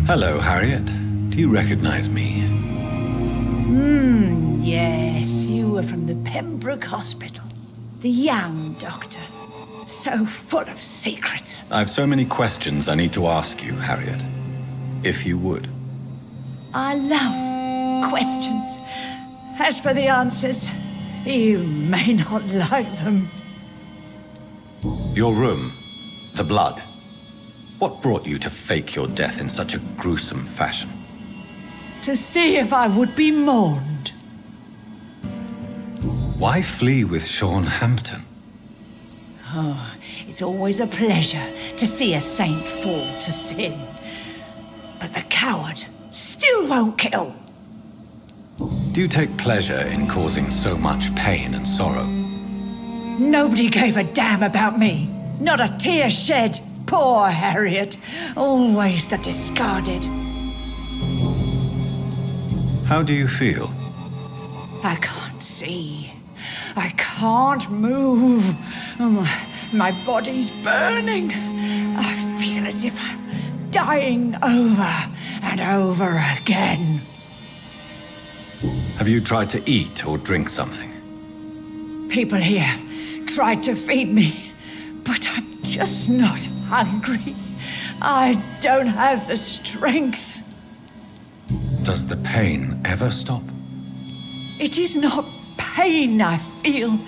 Hello, Harriet. Do you recognize me? Yes, you were from the Pembroke Hospital. The young doctor. So full of secrets. I've so many questions I need to ask you, Harriet. If you would. I love questions. As for the answers, you may not like them. Your room. The blood. What brought you to fake your death in such a gruesome fashion? To see if I would be mourned. Why flee with Sean Hampton? Oh, it's always a pleasure to see a saint fall to sin. But the coward still won't kill. Do you take pleasure in causing so much pain and sorrow? Nobody gave a damn about me. Not a tear shed. Poor Harriet. Always the discarded. How do you feel? I can't see. I can't move. My body's burning. I feel as if I'm dying over and over again. Have you tried to eat or drink something? People here tried to feed me, but I'm just not hungry. I don't have the strength. Does the pain ever stop? It is not pain I feel.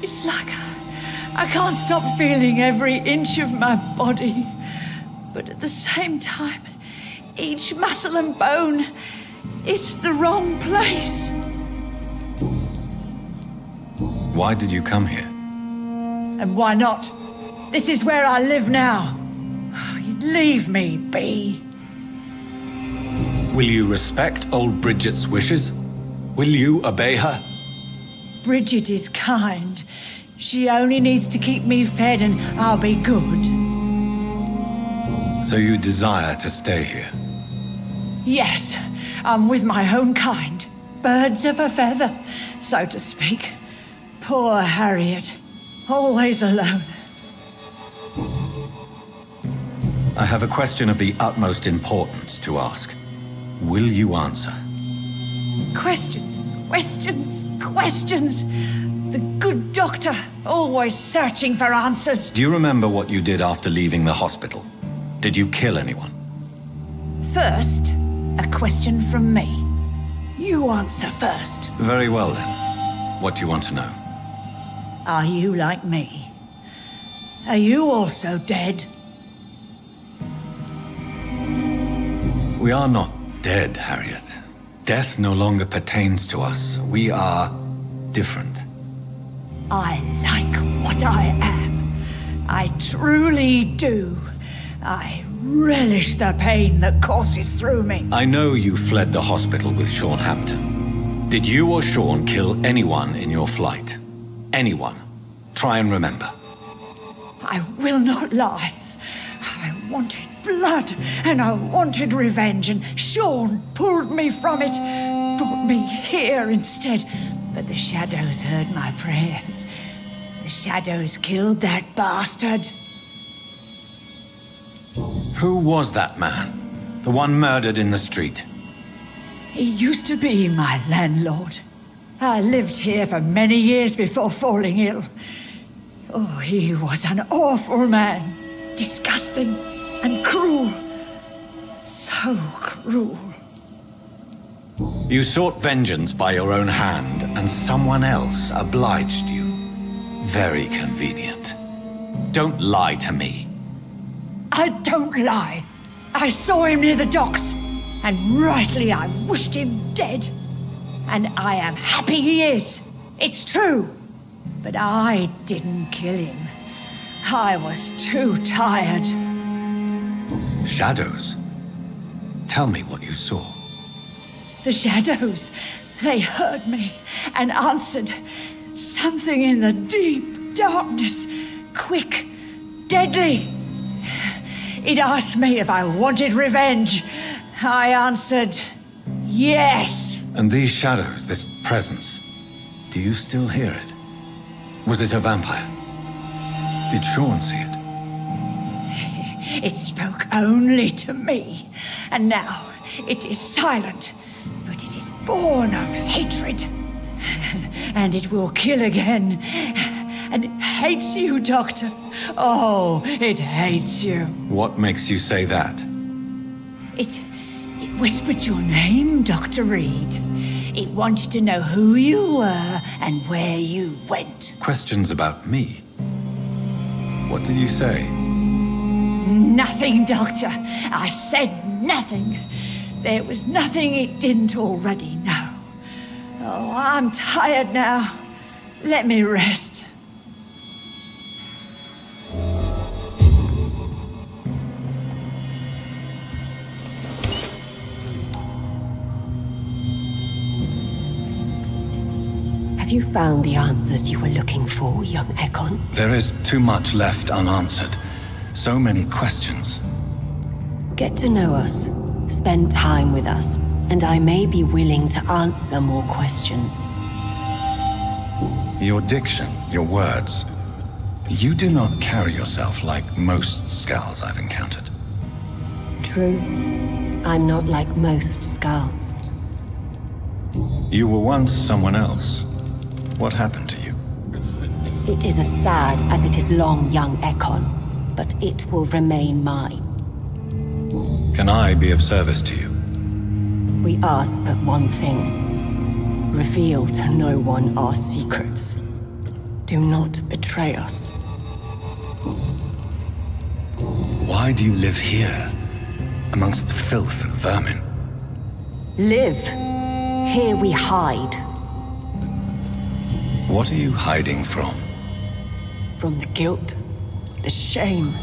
It's like I can't stop feeling every inch of my body. But at the same time, each muscle and bone is the wrong place. Why did you come here? And why not? This is where I live now. Leave me be. Will you respect old Bridget's wishes? Will you obey her? Bridget is kind. She only needs to keep me fed and I'll be good. So you desire to stay here? Yes, I'm with my own kind. Birds of a feather, so to speak. Poor Harriet, always alone. I have a question of the utmost importance to ask. Will you answer? Questions, questions, questions. The good doctor, always searching for answers. Do you remember what you did after leaving the hospital? Did you kill anyone? First, a question from me. You answer first. Very well then. What do you want to know? Are you like me? Are you also dead? We are not dead, Harriet. Death no longer pertains to us. We are different. I like what I am. I truly do. I relish the pain that courses through me. I know you fled the hospital with Sean Hampton. Did you or Sean kill anyone in your flight? Anyone? Try and remember. I will not lie. I wanted blood, and I wanted revenge, and Sean pulled me from it, brought me here instead. But the shadows heard my prayers. The shadows killed that bastard. Who was that man? The one murdered in the street? He used to be my landlord. I lived here for many years before falling ill. Oh, he was an awful man. Disgusting and cruel. So cruel. You sought vengeance by your own hand, and someone else obliged you. Very convenient. Don't lie to me. I don't lie. I saw him near the docks, and rightly I wished him dead. And I am happy he is. It's true. But I didn't kill him. I was too tired. Shadows? Tell me what you saw. The shadows, they heard me and answered. Something in the deep darkness, quick, deadly. It asked me if I wanted revenge. I answered, yes. And these shadows, this presence, do you still hear it? Was it a vampire? Did Sean see it? It spoke only to me, and now it is silent, but it is born of hatred. And it will kill again. And it hates you, Doctor. Oh, it hates you. What makes you say that? It whispered your name, Dr. Reed. It wanted to know who you were and where you went. Questions about me? What did you say? Nothing, Doctor. I said nothing. There was nothing it didn't already know. Oh, I'm tired now. Let me rest. Have you found the answers you were looking for, young Ekon? There is too much left unanswered. So many questions. Get to know us, spend time with us, and I may be willing to answer more questions. Your diction, your words. You do not carry yourself like most Skulls I've encountered. True. I'm not like most Skulls. You were once someone else. What happened to you? It is as sad as it is long, young Ekon, but it will remain mine. Can I be of service to you? We ask but one thing. Reveal to no one our secrets. Do not betray us. Why do you live here, amongst the filth and vermin? Live. Here we hide. What are you hiding from? From the guilt, the shame,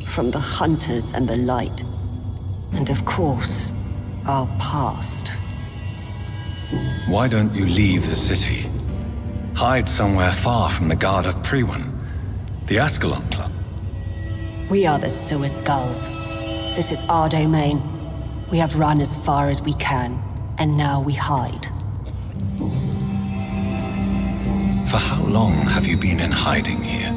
from the hunters and the light. And of course, our past. Why don't you leave the city? Hide somewhere far from the Guard of Priwen, the Ascalon Club. We are the Sewer Skulls. This is our domain. We have run as far as we can, and now we hide. For how long have you been in hiding here?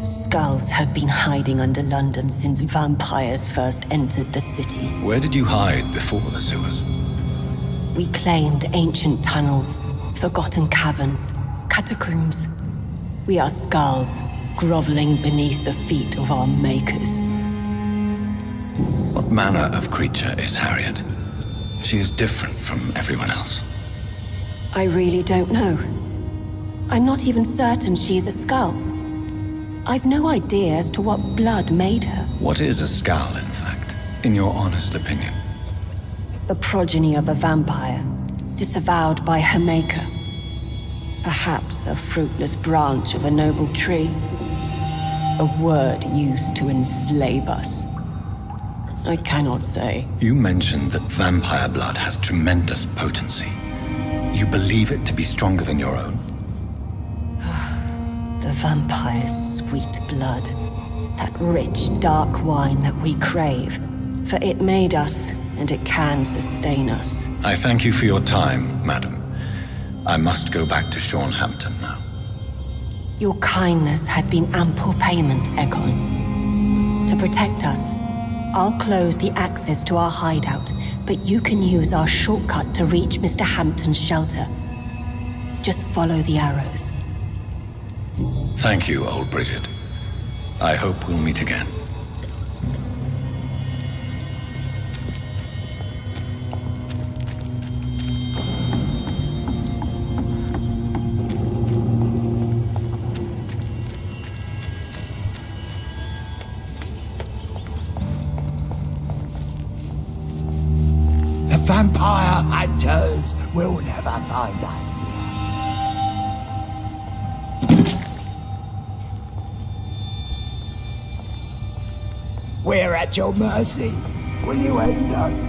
Skulls have been hiding under London since vampires first entered the city. Where did you hide before the sewers? We claimed ancient tunnels, forgotten caverns, catacombs. We are Skulls, groveling beneath the feet of our makers. What manner of creature is Harriet? She is different from everyone else. I really don't know. I'm not even certain she is a Skull. I've no idea as to what blood made her. What is a Skull, in fact, in your honest opinion? The progeny of a vampire, disavowed by her maker. Perhaps a fruitless branch of a noble tree. A word used to enslave us. I cannot say. You mentioned that vampire blood has tremendous potency. You believe it to be stronger than your own? The vampire's sweet blood. That rich, dark wine that we crave. For it made us, and it can sustain us. I thank you for your time, madam. I must go back to Shornhampton now. Your kindness has been ample payment, Egon. To protect us, I'll close the access to our hideout, but you can use our shortcut to reach Mr. Hampton's shelter. Just follow the arrows. Thank you, old Bridget. I hope we'll meet again. The vampire hunters will never find us here. We're at your mercy. Will you end us?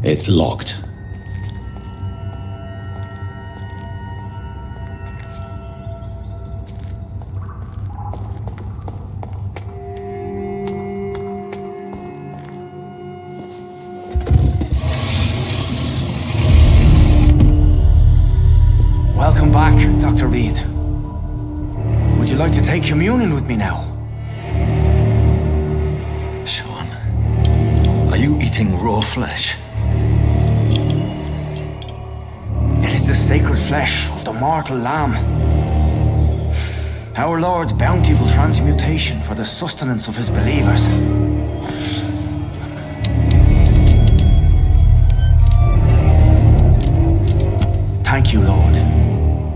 It's locked. Welcome back, Dr. Reed. Would you like to take communion with me now? Sean, are you eating raw flesh? It is the sacred flesh of the mortal lamb. Our Lord's bountiful transmutation for the sustenance of his believers. Thank you, Lord.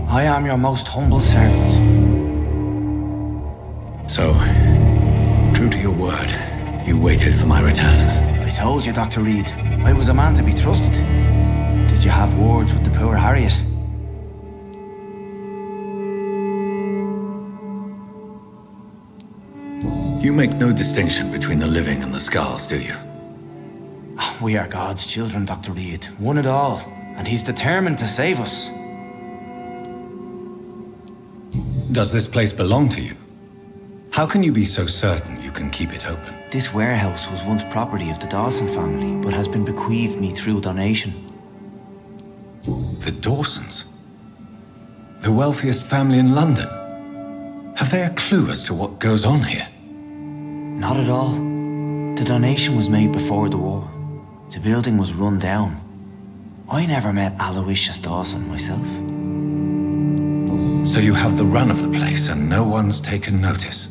I am your most humble servant. So, true to your word, you waited for my return. I told you, Dr. Reed, I was a man to be trusted. Did you have words with the poor Harriet? You make no distinction between the living and the skulls, do you? We are God's children, Dr. Reed, one and all, and he's determined to save us. Does this place belong to you? How can you be so certain you can keep it open? This warehouse was once property of the Dawson family, but has been bequeathed me through donation. The Dawsons? The wealthiest family in London? Have they a clue as to what goes on here? Not at all. The donation was made before the war. The building was run down. I never met Aloysius Dawson myself. So you have the run of the place and no one's taken notice?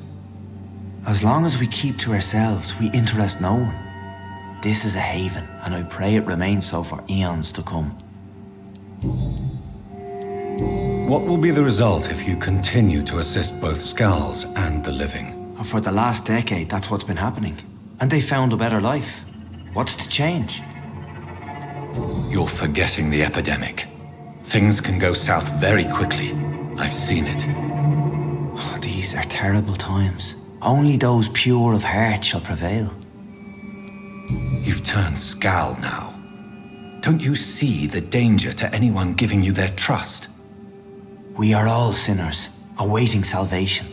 As long as we keep to ourselves, we interest no one. This is a haven, and I pray it remains so for eons to come. What will be the result if you continue to assist both Skulls and the living? For the last decade, that's what's been happening. And they found a better life. What's to change? You're forgetting the epidemic. Things can go south very quickly. I've seen it. Oh, these are terrible times. Only those pure of heart shall prevail. You've turned Skull now. Don't you see the danger to anyone giving you their trust? We are all sinners, awaiting salvation.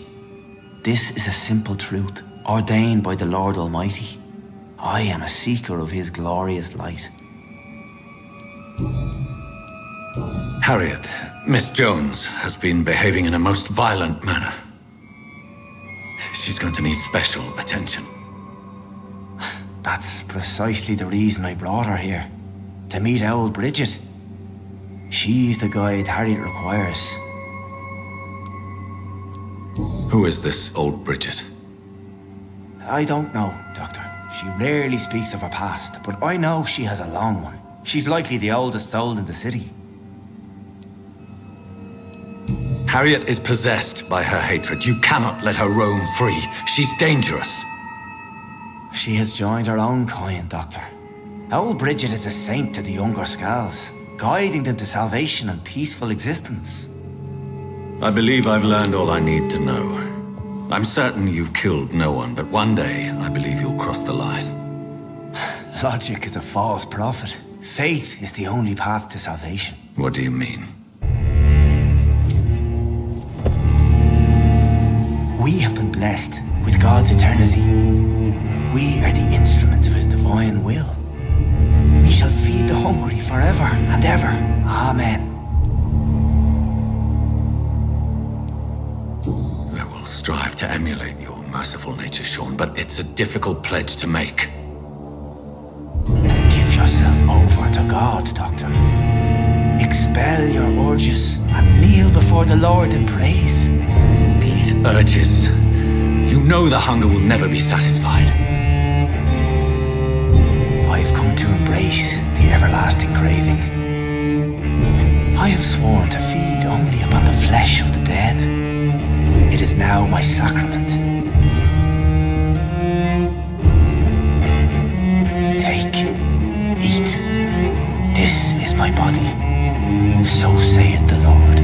This is a simple truth, ordained by the Lord Almighty. I am a seeker of His glorious light. Harriet, Miss Jones has been behaving in a most violent manner. She's going to need special attention. That's precisely the reason I brought her here. To meet old Bridget. She's the guide Harriet requires. Who is this old Bridget? I don't know, Doctor. She rarely speaks of her past, but I know she has a long one. She's likely the oldest soul in the city. Harriet is possessed by her hatred. You cannot let her roam free. She's dangerous. She has joined her own kind, Doctor. Old Bridget is a saint to the younger Skulls, guiding them to salvation and peaceful existence. I believe I've learned all I need to know. I'm certain you've killed no one, but one day I believe you'll cross the line. Logic is a false prophet. Faith is the only path to salvation. What do you mean? We have been blessed with God's eternity. We are the instruments of His divine will. We shall feed the hungry forever and ever. Amen. I will strive to emulate your merciful nature, Sean, but it's a difficult pledge to make. Give yourself over to God, Doctor. Expel your urges and kneel before the Lord in praise. These urges. You know the hunger will never be satisfied. I've come to embrace the everlasting craving. I have sworn to feed only upon the flesh of the dead. It is now my sacrament. Take, eat. This is my body. So saith the Lord.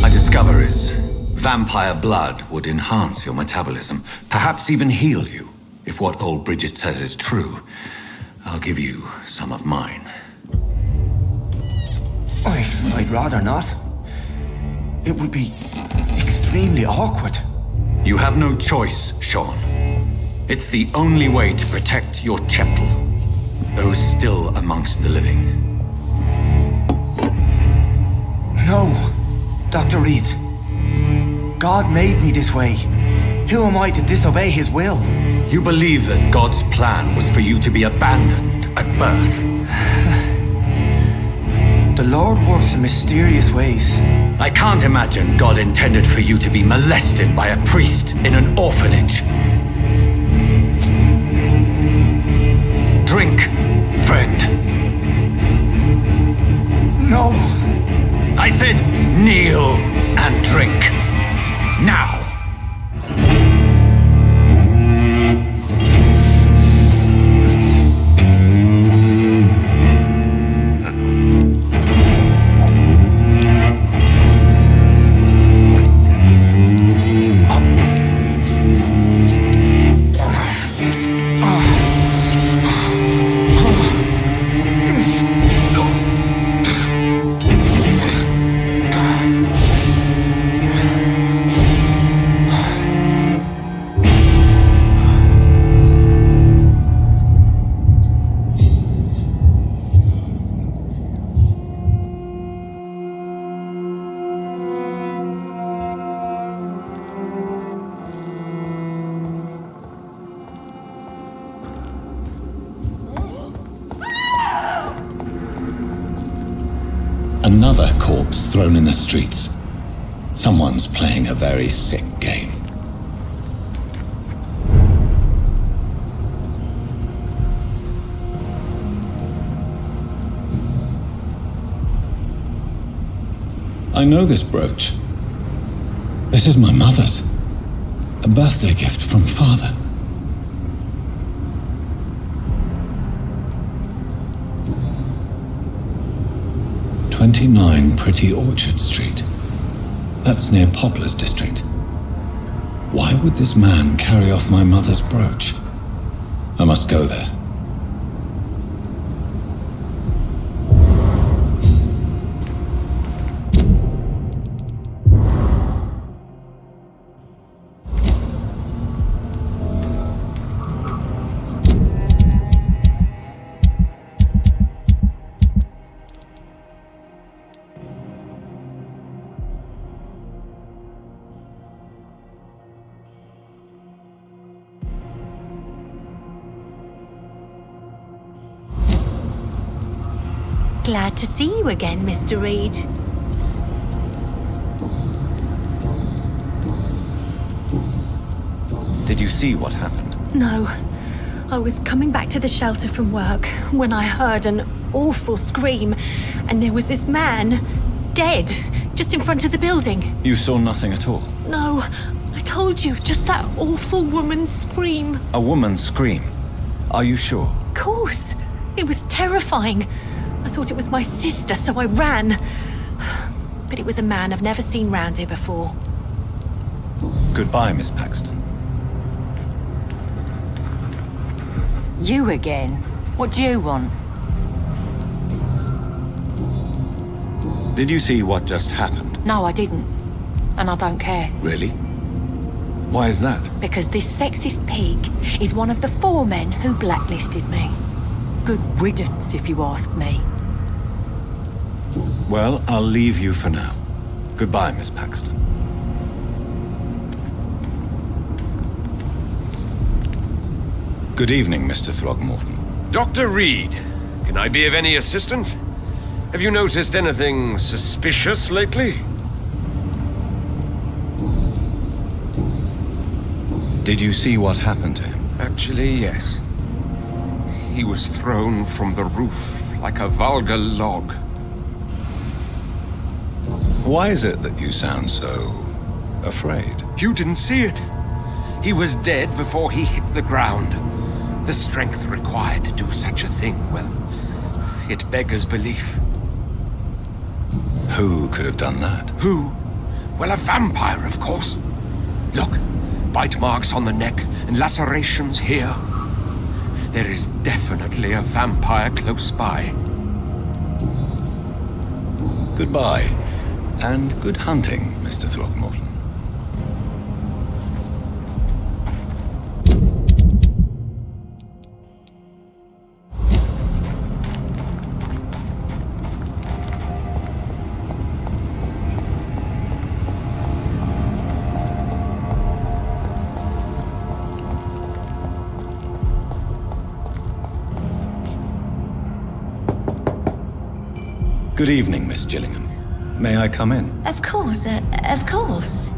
My discoveries. Vampire blood would enhance your metabolism, perhaps even heal you. If what old Bridget says is true, I'll give you some of mine. I'd rather not. It would be extremely awkward. You have no choice, Sean. It's the only way to protect your cheptel, those still amongst the living. No, Dr. Reed. God made me this way. Who am I to disobey His will? You believe that God's plan was for you to be abandoned at birth. The Lord works in mysterious ways. I can't imagine God intended for you to be molested by a priest in an orphanage. Drink, friend. No! I said kneel and drink. Now! Another corpse thrown in the streets. Someone's playing a very sick game. I know this brooch. This is my mother's. A birthday gift from father. "29 Pretty Orchard Street. That's near Poplar's district. Why would this man carry off my mother's brooch? I must go there." Glad to see you again, Mr. Reed. Did you see what happened? No. I was coming back to the shelter from work when I heard an awful scream, and there was this man, dead, just in front of the building. You saw nothing at all? No, I told you, just that awful woman's scream. A woman's scream? Are you sure? Of course. It was terrifying. I thought it was my sister, so I ran. But it was a man I've never seen round here before. Goodbye, Miss Paxton. You again? What do you want? Did you see what just happened? No, I didn't. And I don't care. Really? Why is that? Because this sexist pig is one of the 4 men who blacklisted me. Good riddance, if you ask me. Well, I'll leave you for now. Goodbye, Miss Paxton. Good evening, Mr. Throgmorton. Dr. Reed, can I be of any assistance? Have you noticed anything suspicious lately? Did you see what happened to him? Actually, yes. He was thrown from the roof like a vulgar log. Why is it that you sound so afraid? You didn't see it. He was dead before he hit the ground. The strength required to do such a thing, well, it beggars belief. Who could have done that? Who? Well, a vampire, of course. Look, bite marks on the neck and lacerations here. There is definitely a vampire close by. Goodbye, and good hunting, Mr. Throgmorton. Good evening, Miss Gillingham. May I come in? Of course, of course.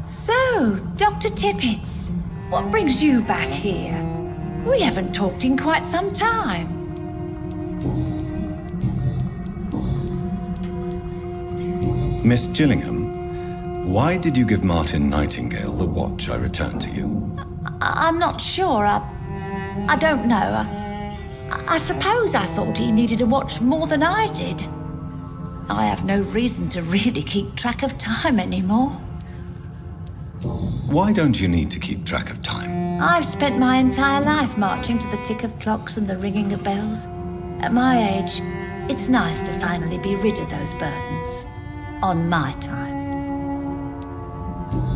So, Dr. Tippets, what brings you back here? We haven't talked in quite some time. Miss Gillingham, why did you give Martin Nightingale the watch I returned to you? I'm not sure. I don't know. I suppose I thought he needed a watch more than I did. I have no reason to really keep track of time anymore. Why don't you need to keep track of time? I've spent my entire life marching to the tick of clocks and the ringing of bells. At my age, it's nice to finally be rid of those burdens. On my time.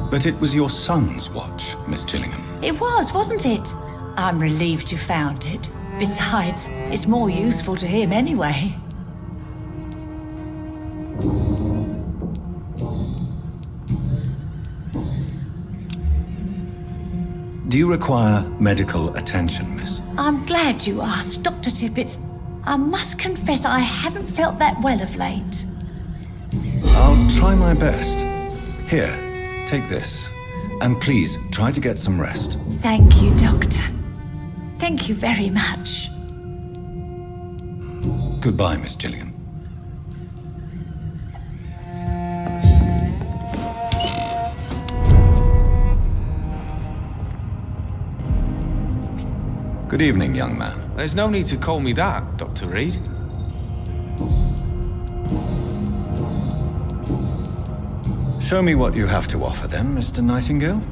But it was your son's watch, Miss Gillingham. It was, wasn't it? I'm relieved you found it. Besides, it's more useful to him anyway. Do you require medical attention, miss? I'm glad you asked, Dr. Tippets. I must confess I haven't felt that well of late. I'll try my best. Here, take this. And please, try to get some rest. Thank you, Doctor. Thank you very much. Goodbye, Miss Gilligan. Good evening, young man. There's no need to call me that, Dr. Reed. Show me what you have to offer then, Mr. Nightingale.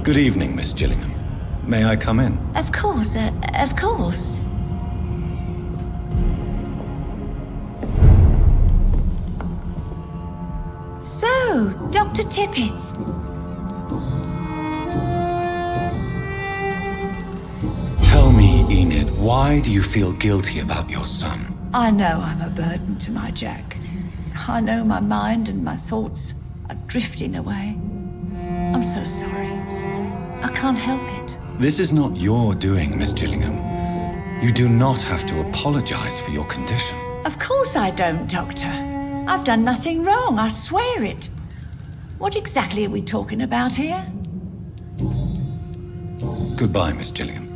Good evening, Miss Gillingham. May I come in? Of course, of course. So, Dr. Tippett. Tell me, Enid, Why do you feel guilty about your son? I know I'm a burden to my Jack. I know my mind and my thoughts are drifting away. I'm so sorry. I can't help it. This is not your doing, Miss Gillingham. You do not have to apologize for your condition. Of course I don't, Doctor. I've done nothing wrong, I swear it. What exactly are we talking about here? Goodbye, Miss Gillingham.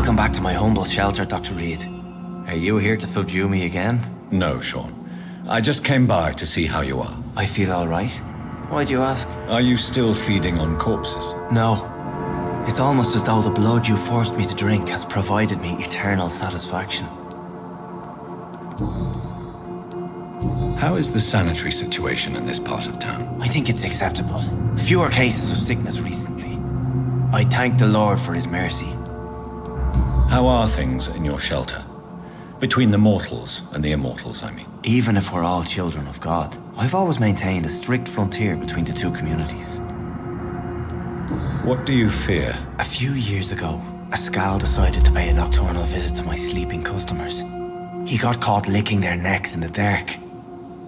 Welcome back to my humble shelter, Dr. Reed. Are you here to subdue me again? No, Sean. I just came by to see how you are. I feel all right. Why'd you ask? Are you still feeding on corpses? No. It's almost as though the blood you forced me to drink has provided me eternal satisfaction. How is the sanitary situation in this part of town? I think it's acceptable. Fewer cases of sickness recently. I thank the Lord for his mercy. How are things in your shelter? Between the mortals and the immortals, I mean. Even if we're all children of God, I've always maintained a strict frontier between the two communities. What do you fear? A few years ago, a Skal decided to pay a nocturnal visit to my sleeping customers. He got caught licking their necks in the dark.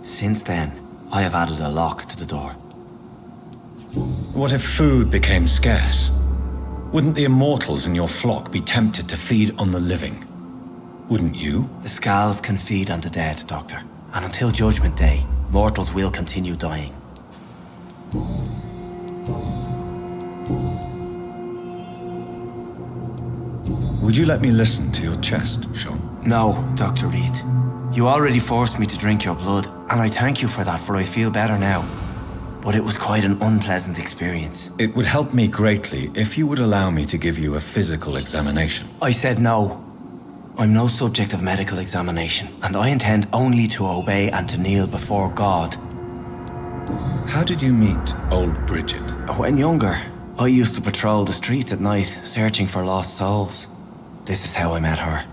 Since then, I have added a lock to the door. What if food became scarce? Wouldn't the immortals in your flock be tempted to feed on the living? Wouldn't you? The Skals can feed on the dead, Doctor. And until Judgment Day, mortals will continue dying. Would you let me listen to your chest, Sean? No, Dr. Reed. You already forced me to drink your blood, and I thank you for that, for I feel better now. But it was quite an unpleasant experience. It would help me greatly if you would allow me to give you a physical examination. I said no. I'm no subject of medical examination, and I intend only to obey and to kneel before God. How did you meet old Bridget? When younger, I used to patrol the streets at night, searching for lost souls. This is how I met her.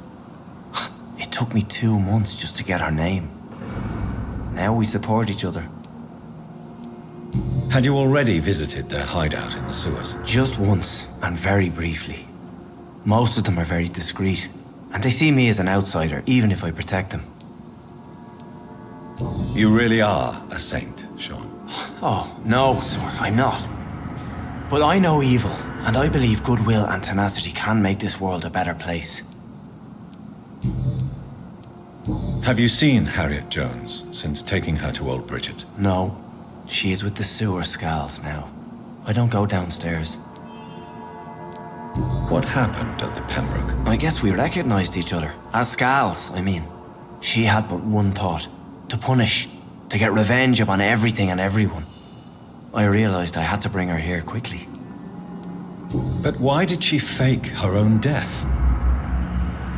It took me 2 months just to get her name. Now we support each other. Had you already visited their hideout in the sewers? Just once, and very briefly. Most of them are very discreet, and they see me as an outsider, even if I protect them. You really are a saint, Sean. Oh, no, sir, I'm not. But I know evil, and I believe goodwill and tenacity can make this world a better place. Have you seen Harriet Jones since taking her to old Bridget? No, she is with the sewer Skals now. I don't go downstairs. What happened at the Pembroke? I guess we recognized each other. As Skals, I mean. She had but one thought. To punish. To get revenge upon everything and everyone. I realized I had to bring her here quickly. But why did she fake her own death?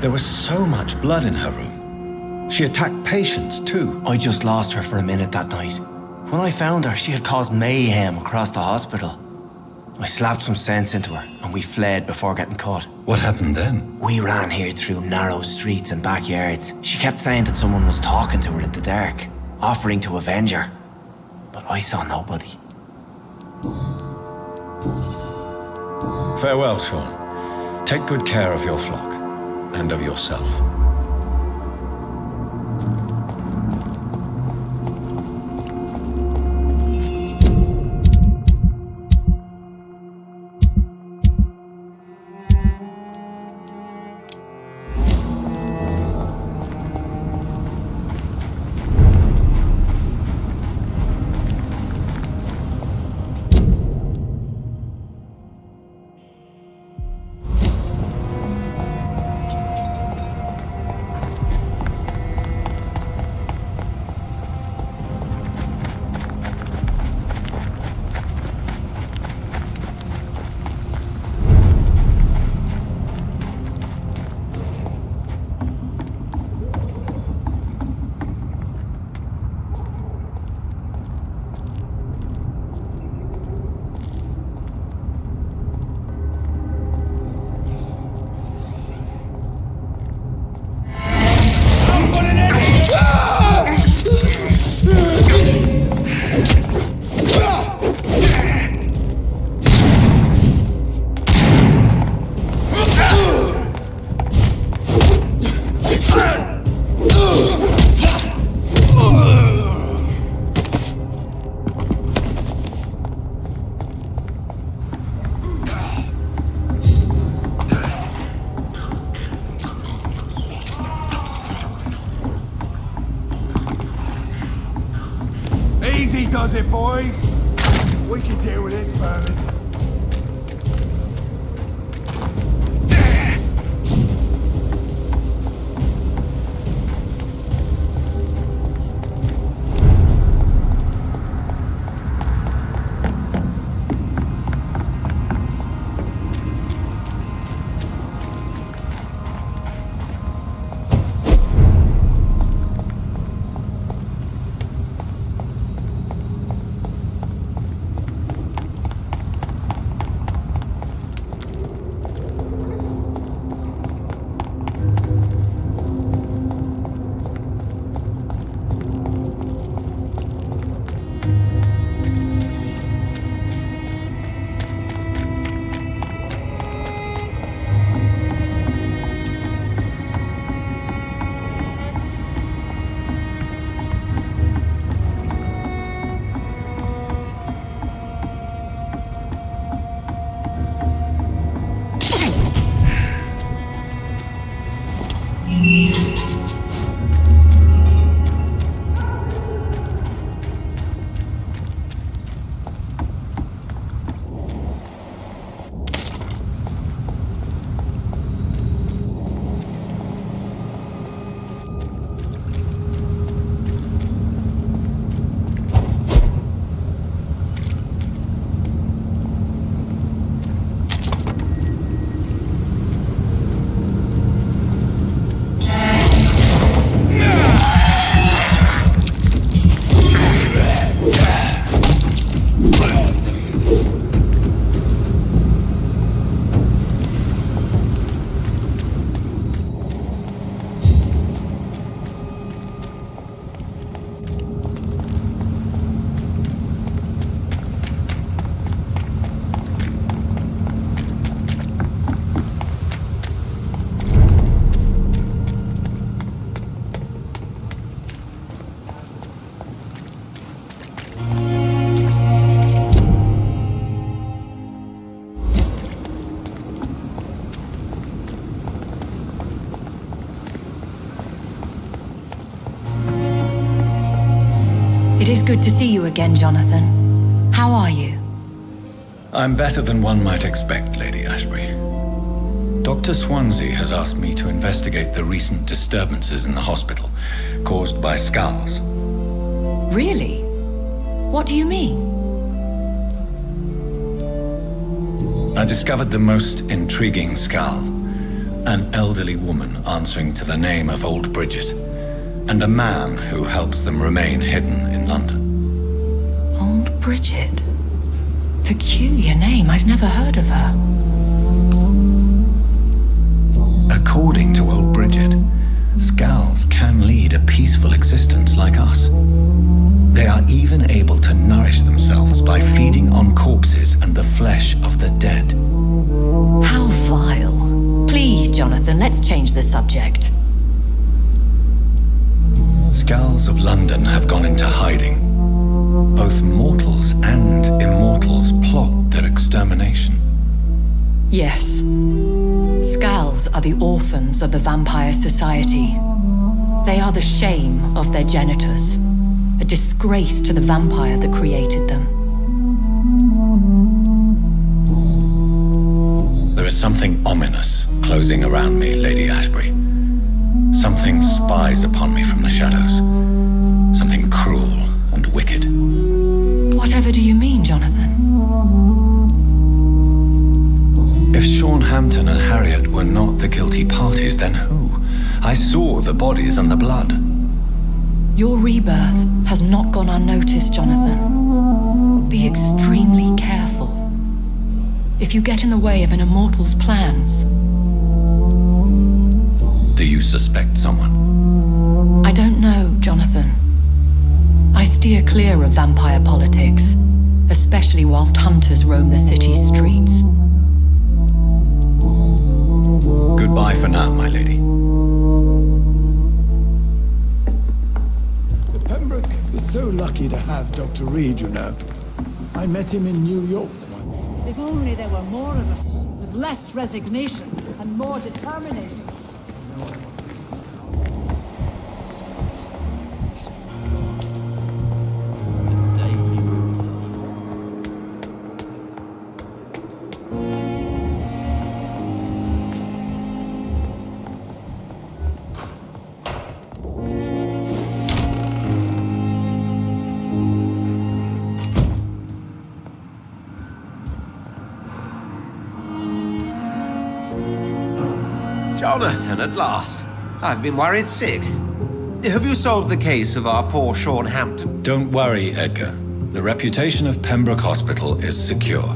There was so much blood in her room. She attacked patients, too. I just lost her for a minute that night. When I found her, she had caused mayhem across the hospital. I slapped some sense into her, and we fled before getting caught. What happened then? We ran here through narrow streets and backyards. She kept saying that someone was talking to her in the dark, offering to avenge her. But I saw nobody. Farewell, Sean. Take good care of your flock, and of yourself. Easy does it, boys. We can deal with this, Merlin. It is good to see you again, Jonathan. How are you? I'm better than one might expect, Lady Ashbury. Dr. Swansea has asked me to investigate the recent disturbances in the hospital, caused by skulls. Really? What do you mean? I discovered the most intriguing skull. An elderly woman answering to the name of Old Bridget, and a man who helps them remain hidden in London. Old Bridget? Peculiar name, I've never heard of her. According to Old Bridget, skulls can lead a peaceful existence like us. They are even able to nourish themselves by feeding on corpses and the flesh of the dead. How vile. Please, Jonathan, let's change the subject. Skulls of London have gone into hiding. Both mortals and immortals plot their extermination. Yes. Skulls are the orphans of the Vampire Society. They are the shame of their genitors, a disgrace to the vampire that created them. There is something ominous closing around me, Lady Ashbury. Something spies upon me from the shadows. Something cruel and wicked. Whatever do you mean, Jonathan? If Sean Hampton and Harriet were not the guilty parties, then who? I saw the bodies and the blood. Your rebirth has not gone unnoticed, Jonathan. Be extremely careful. If you get in the way of an immortal's plans... Do you suspect someone? I don't know, Jonathan. I steer clear of vampire politics, especially whilst hunters roam the city's streets. Goodbye for now, my lady. Pembroke is so lucky to have Dr. Reed, you know. I met him in New York once. If only there were more of us, with less resignation and more determination. Jonathan, at last. I've been worried sick. Have you solved the case of our poor Sean Hampton? Don't worry, Edgar. The reputation of Pembroke Hospital is secure.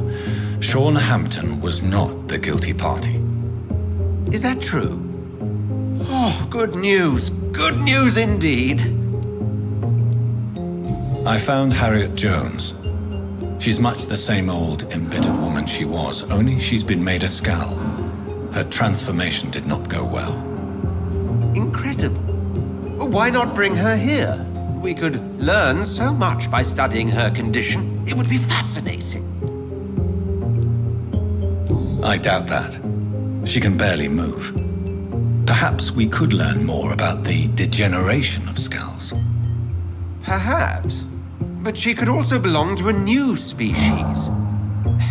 Sean Hampton was not the guilty party. Is that true? Oh, good news. Good news indeed. I found Harriet Jones. She's much the same old, embittered woman she was, only she's been made a skull. Her transformation did not go well. Incredible. Why not bring her here? We could learn so much by studying her condition. It would be fascinating. I doubt that. She can barely move. Perhaps we could learn more about the degeneration of Skulls. Perhaps. But she could also belong to a new species.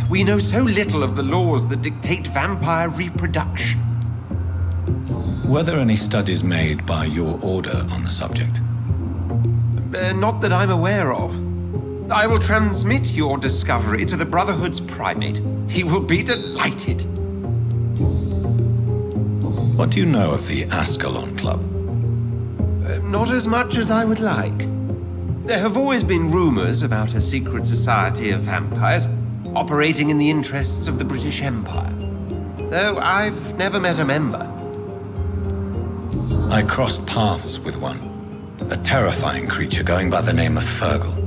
We know so little of the laws that dictate vampire reproduction. Were there any studies made by your order on the subject? Not that I'm aware of. I will transmit your discovery to the Brotherhood's primate. He will be delighted. What do you know of the Ascalon Club? Not as much as I would like. There have always been rumors about a secret society of vampires operating in the interests of the British Empire, though I've never met a member. I crossed paths with one, a terrifying creature going by the name of Fergal.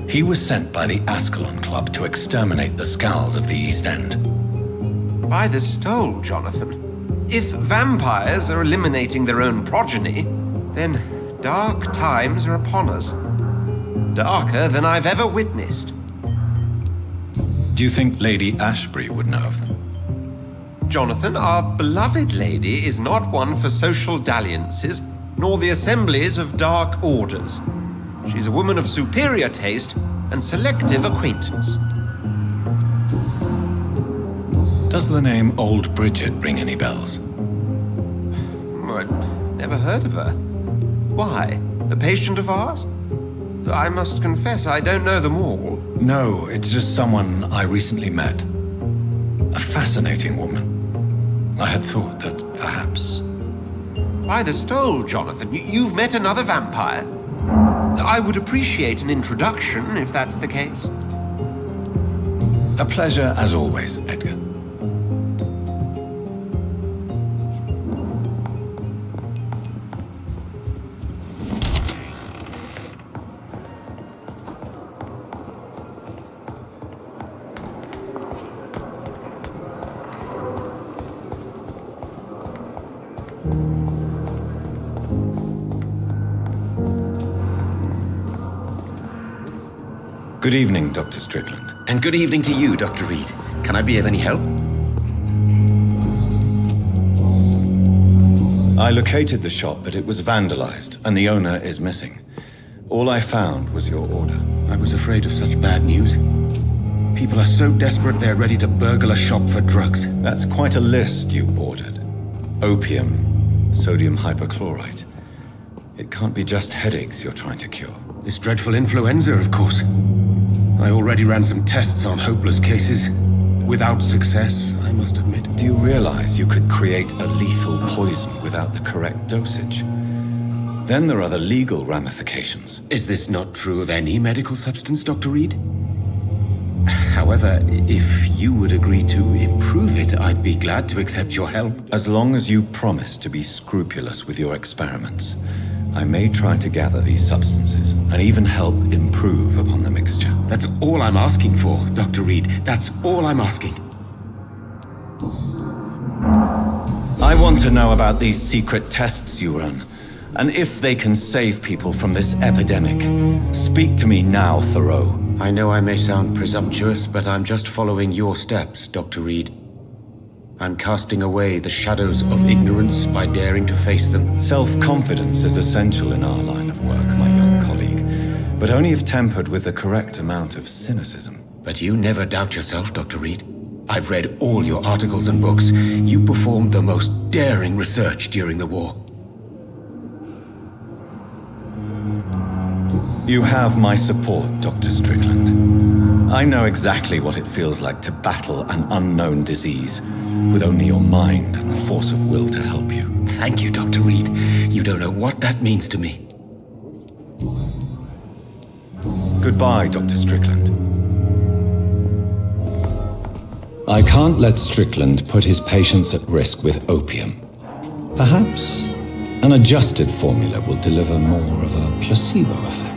He was sent by the Ascalon Club to exterminate the Skulls of the East End. By the stole, Jonathan. If vampires are eliminating their own progeny, then dark times are upon us. Darker than I've ever witnessed. Do you think Lady Ashbury would know of them? Jonathan, our beloved lady is not one for social dalliances, nor the assemblies of dark orders. She's a woman of superior taste and selective acquaintance. Does the name Old Bridget ring any bells? I'd never heard of her. Why? A patient of ours? I must confess, I don't know them all. No, it's just someone I recently met. A fascinating woman. I had thought that perhaps... By the stole, Jonathan, you've met another vampire. I would appreciate an introduction, if that's the case. A pleasure as always, Edgar. Good evening, Dr. Strickland. And good evening to you, Dr. Reed. Can I be of any help? I located the shop, but it was vandalized, and the owner is missing. All I found was your order. I was afraid of such bad news. People are so desperate they're ready to burgle a shop for drugs. That's quite a list you ordered. Opium, sodium hypochlorite. It can't be just headaches you're trying to cure. This dreadful influenza, of course. I already ran some tests on hopeless cases. Without success, I must admit. Do you realize you could create a lethal poison without the correct dosage? Then there are the legal ramifications. Is this not true of any medical substance, Dr. Reed? However, if you would agree to improve it, I'd be glad to accept your help. As long as you promise to be scrupulous with your experiments, I may try to gather these substances and even help improve upon the mixture. That's all I'm asking for, Dr. Reed. That's all I'm asking. I want to know about these secret tests you run, and if they can save people from this epidemic. Speak to me now, Thoreau. I know I may sound presumptuous, but I'm just following your steps, Dr. Reed. I'm casting away the shadows of ignorance by daring to face them. Self-confidence is essential in our line of work, my young colleague, but only if tempered with the correct amount of cynicism. But you never doubt yourself, Dr. Reed. I've read all your articles and books. You performed the most daring research during the war. You have my support, Dr. Strickland. I know exactly what it feels like to battle an unknown disease, with only your mind and force of will to help you. Thank you, Dr. Reed. You don't know what that means to me. Goodbye, Dr. Strickland. I can't let Strickland put his patients at risk with opium. Perhaps an adjusted formula will deliver more of a placebo effect.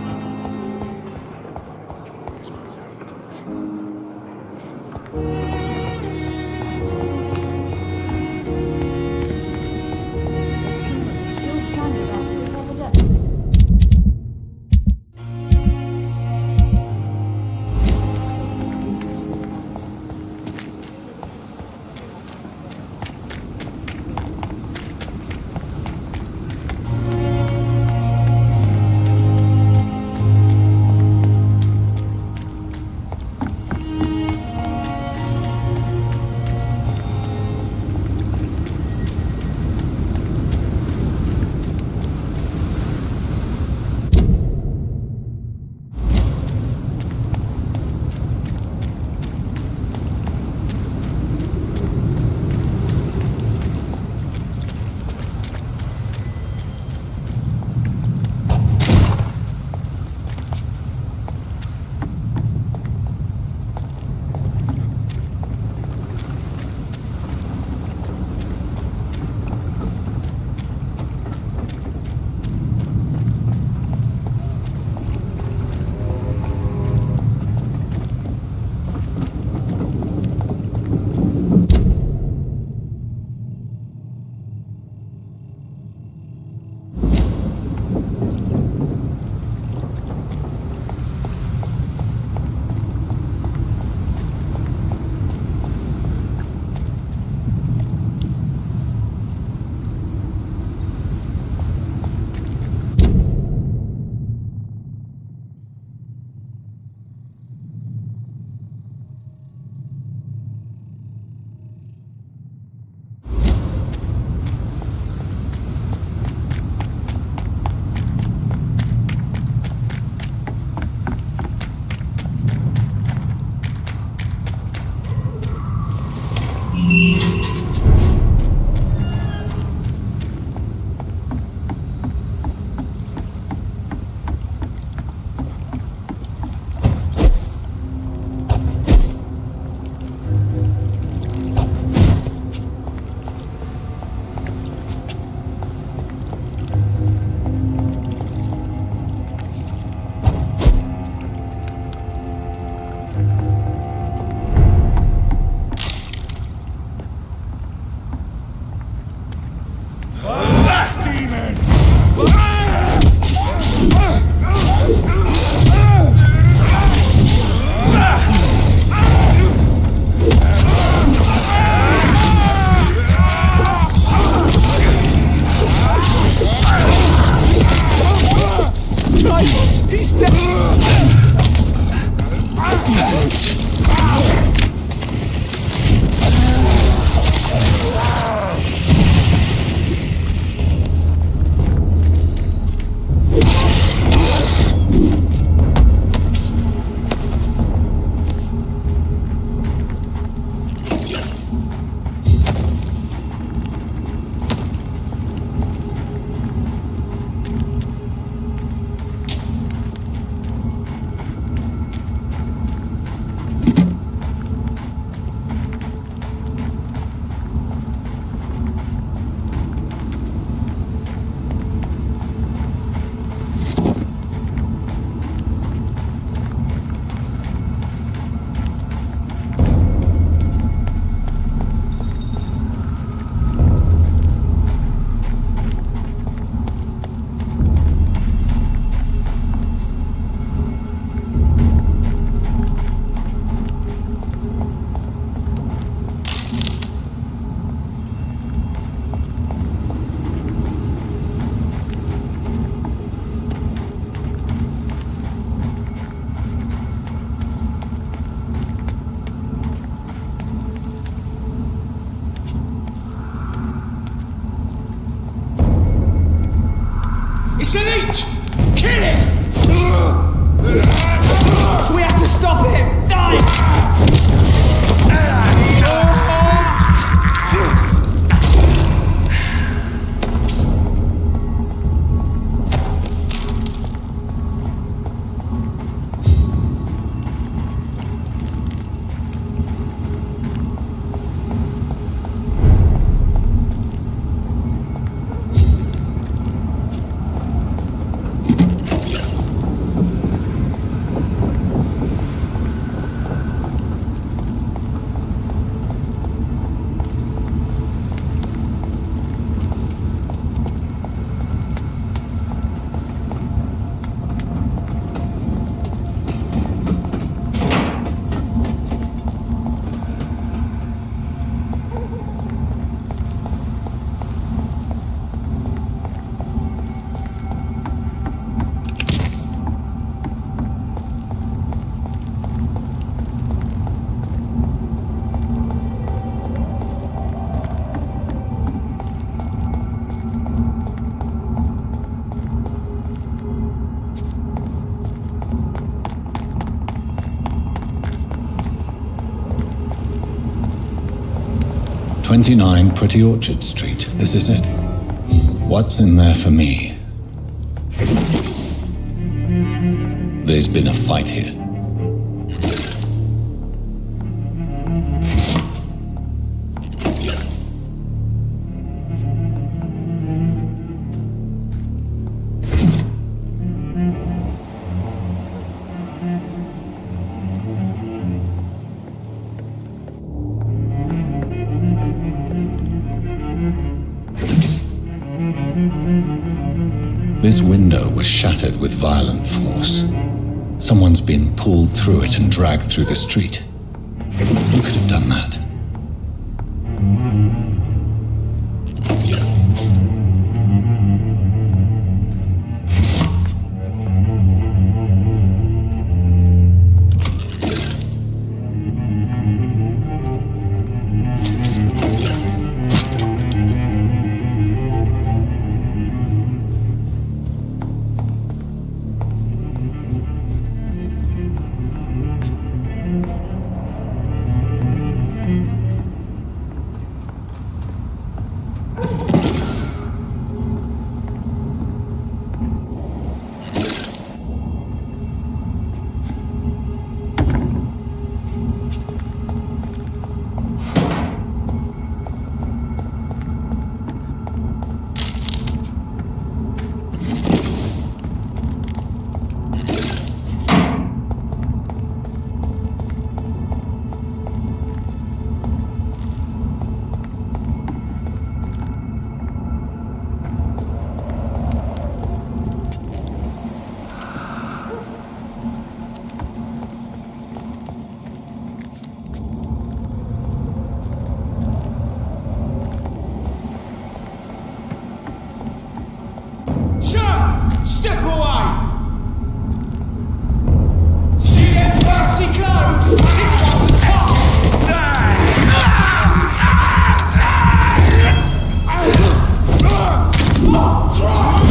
It's an each! Kill it! We have to stop him! Die! 29 Pretty Orchard Street. This is it. What's in there for me? There's been a fight here. This window was shattered with violent force. Someone's been pulled through it and dragged through the street. Who could have done that? Step away! See them fancy clothes? This one's a top! Oh, Christ!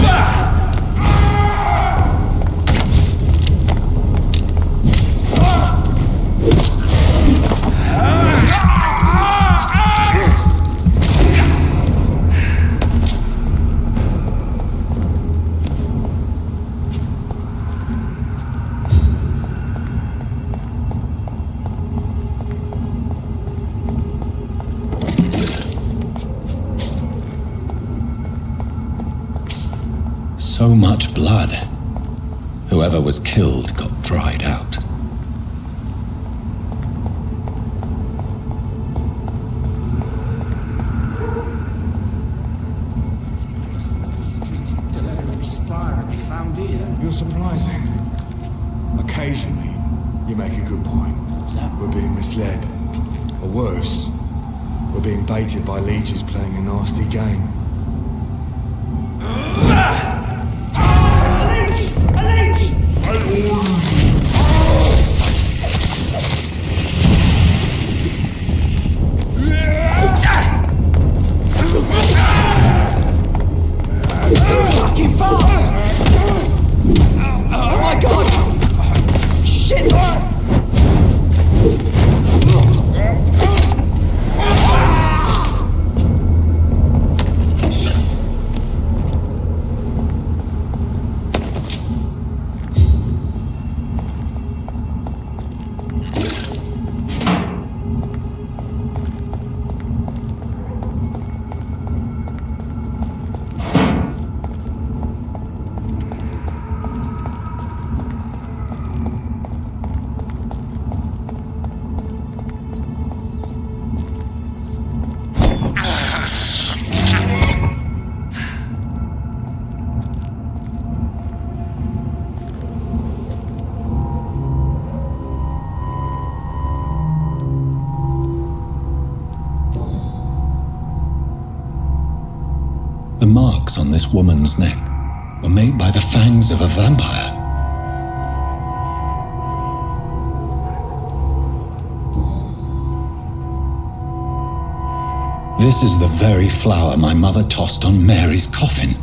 So much blood. Whoever was killed got dried out. To let him expire and be found here. You're surprising. Occasionally, you make a good point. What's that? We're being misled. Or worse, we're being baited by leeches playing a nasty game. Fucking far! marks on this woman's neck were made by the fangs of a vampire. This is the very flower my mother tossed on Mary's coffin.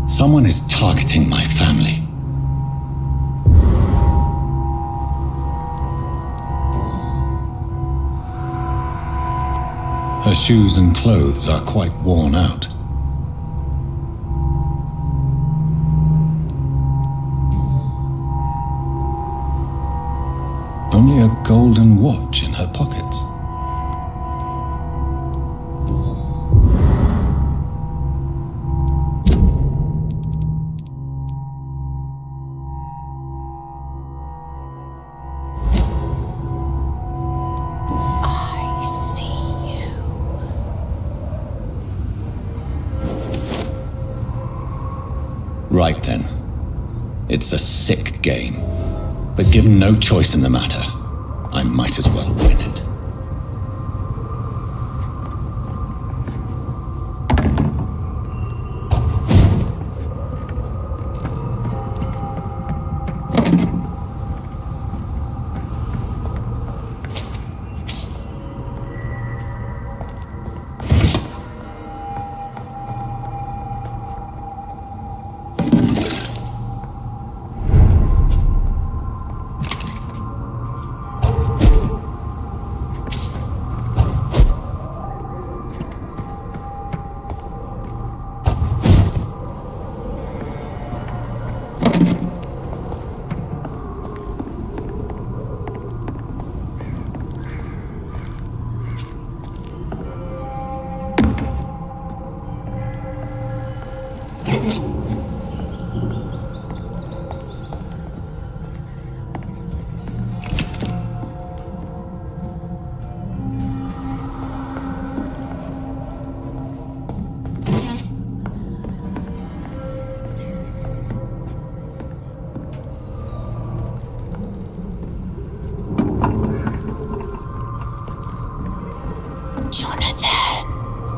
Someone is targeting my family. Her shoes and clothes are quite worn out. Only a golden watch in her pockets. Right then. It's a sick game. But given no choice in the matter, I might as well win it.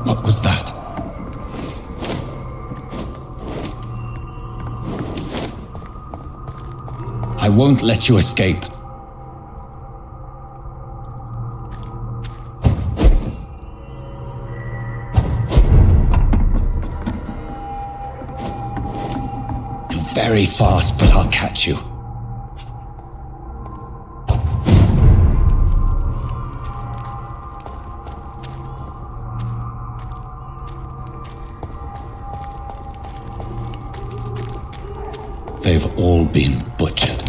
What was that? I won't let you escape. You're very fast, but I'll catch you. They've all been butchered.